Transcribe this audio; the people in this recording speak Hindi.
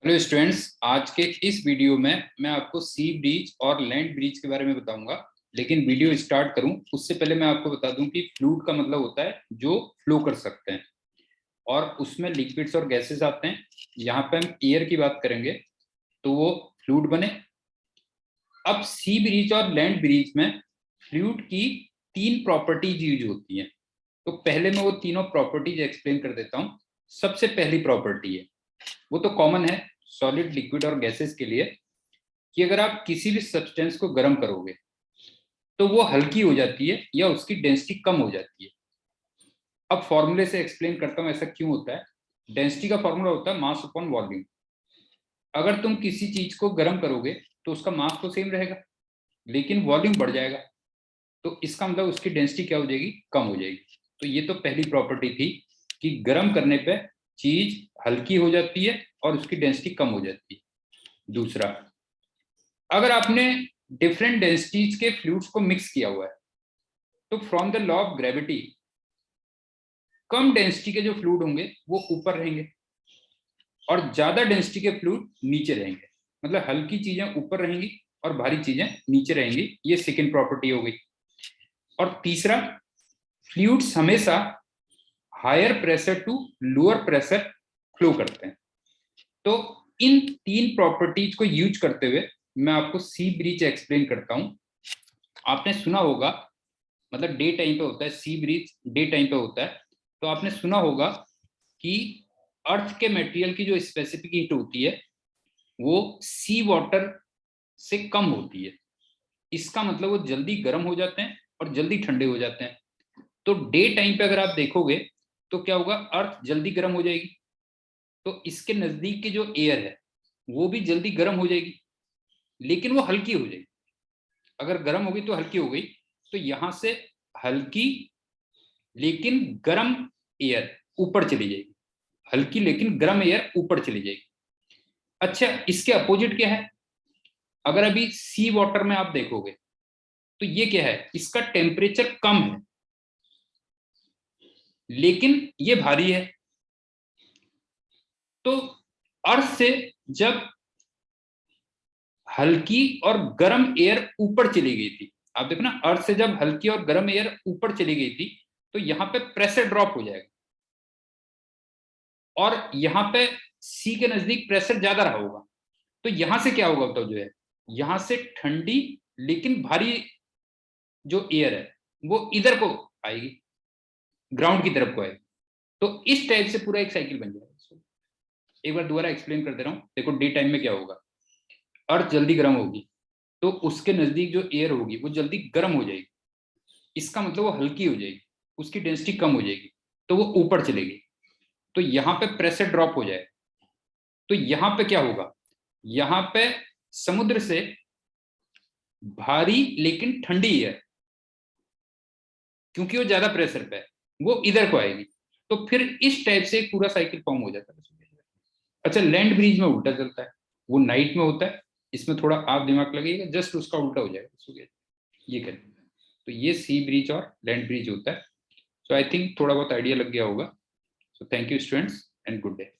हेलो स्टूडेंट्स, आज के इस वीडियो में मैं आपको सी ब्रीच और लैंड ब्रीच के बारे में बताऊंगा। लेकिन वीडियो स्टार्ट करूं उससे पहले मैं आपको बता दूं कि फ्लूइड का मतलब होता है जो फ्लो कर सकते हैं, और उसमें लिक्विड्स और गैसेस आते हैं। यहाँ पे हम एयर की बात करेंगे तो वो फ्लूइड बने। अब सी ब्रीच और लैंड ब्रीच में फ्लूइड की तीन प्रॉपर्टीज यूज होती हैं। तो पहले मैं वो तीनों प्रॉपर्टीज एक्सप्लेन कर देता हूँ। सबसे पहली प्रॉपर्टी है, वो तो कॉमन है सॉलिड, लिक्विड और गैसेस के लिए, कि अगर आप किसी भी सब्सटेंस को गर्म करोगे तो वो हल्की हो जाती है या उसकी डेंसिटी कम हो जाती है। अब फॉर्मूले से एक्सप्लेन करता हूं ऐसा क्यों होता है। डेंसिटी का फॉर्मूला होता है मास अपॉन वॉल्यूम। अगर तुम किसी चीज को गर्म करोगे तो उसका मास तो सेम रहेगा, लेकिन वॉल्यूम बढ़ जाएगा, तो इसका मतलब उसकी डेंसिटी क्या हो जाएगी, कम हो जाएगी। तो ये तो पहली प्रॉपर्टी थी कि गर्म करने पे चीज हल्की हो जाती है और उसकी डेंसिटी कम हो जाती है। दूसरा, अगर आपने डिफरेंट डेंसिटीज के फ्लूइड्स को मिक्स किया हुआ है तो from the law of gravity come density के जो फ्लूइड होंगे वो ऊपर रहेंगे और ज्यादा डेंसिटी के फ्लूइड नीचे रहेंगे। मतलब हल्की चीजें ऊपर रहेंगी और भारी चीजें नीचे रहेंगी। ये सेकेंड प्रॉपर्टी हो गई। और तीसरा, फ्लूइड्स हमेशा higher pressure to lower pressure flow करते हैं। तो इन तीन प्रॉपर्टीज को यूज करते हुए मैं आपको सी ब्रीच एक्सप्लेन करता हूं। आपने सुना होगा, मतलब डे टाइम पे होता है सी ब्रीच, डे टाइम पे होता है। तो आपने सुना होगा कि अर्थ के मटेरियल की जो स्पेसिफिक हीट होती है वो सी वाटर से कम होती है। इसका मतलब वो जल्दी गर्म हो जाते हैं और जल्दी ठंडे हो जाते हैं। तो डे टाइम पे अगर आप देखोगे तो क्या होगा, अर्थ जल्दी गर्म हो जाएगी, तो इसके नजदीक की जो एयर है वो भी जल्दी गर्म हो जाएगी, लेकिन वो हल्की हो जाएगी। अगर गर्म होगी तो हल्की हो गई, तो यहां से हल्की लेकिन गर्म एयर ऊपर चली जाएगी, हल्की लेकिन गर्म एयर ऊपर चली जाएगी। अच्छा, इसके अपोजिट क्या है? अगर अभी सी वाटर में आप देखोगे तो ये क्या है, इसका टेम्परेचर कम है लेकिन ये भारी है। तो अर्थ से जब हल्की और गर्म एयर ऊपर चली गई थी, आप देखो ना, अर्थ से जब हल्की और गर्म एयर ऊपर चली गई थी तो यहां पे प्रेशर ड्रॉप हो जाएगा और यहां पे सी के नजदीक प्रेशर ज्यादा रहा होगा। तो यहां से क्या होगा, तो जो है यहां से ठंडी लेकिन भारी जो एयर है वो इधर को आएगी, ग्राउंड की तरफ को आएगी। तो इस टाइप से पूरा एक साइकिल बन जाएगा। एक बार दोबारा एक्सप्लेन कर दे रहा हूं। देखो, डे टाइम में क्या होगा, अर्थ जल्दी गर्म होगी तो उसके नजदीक जो एयर होगी वो जल्दी गर्म हो जाएगी। इसका मतलब वो हल्की हो जाएगी, उसकी डेंसिटी कम हो जाएगी, तो वो ऊपर चलेगी। तो यहाँ पे प्रेशर ड्रॉप हो जाएगा। तो यहाँ पे क्या होगा, यहाँ पे समुद्र से भारी लेकिन ठंडी एयर, क्योंकि वो ज्यादा प्रेशर पे है, वो इधर को आएगी। तो फिर इस टाइप से एक पूरा साइकिल फॉर्म हो जाता है। अच्छा, लैंड ब्रिज में उल्टा चलता है, वो नाइट में होता है। इसमें थोड़ा आप दिमाग लगाइएगा, जस्ट उसका उल्टा हो जाएगा। ये करें, तो ये सी ब्रिज और लैंड ब्रिज होता है। सो आई थिंक थोड़ा बहुत आइडिया लग गया होगा। So thank you students and good day.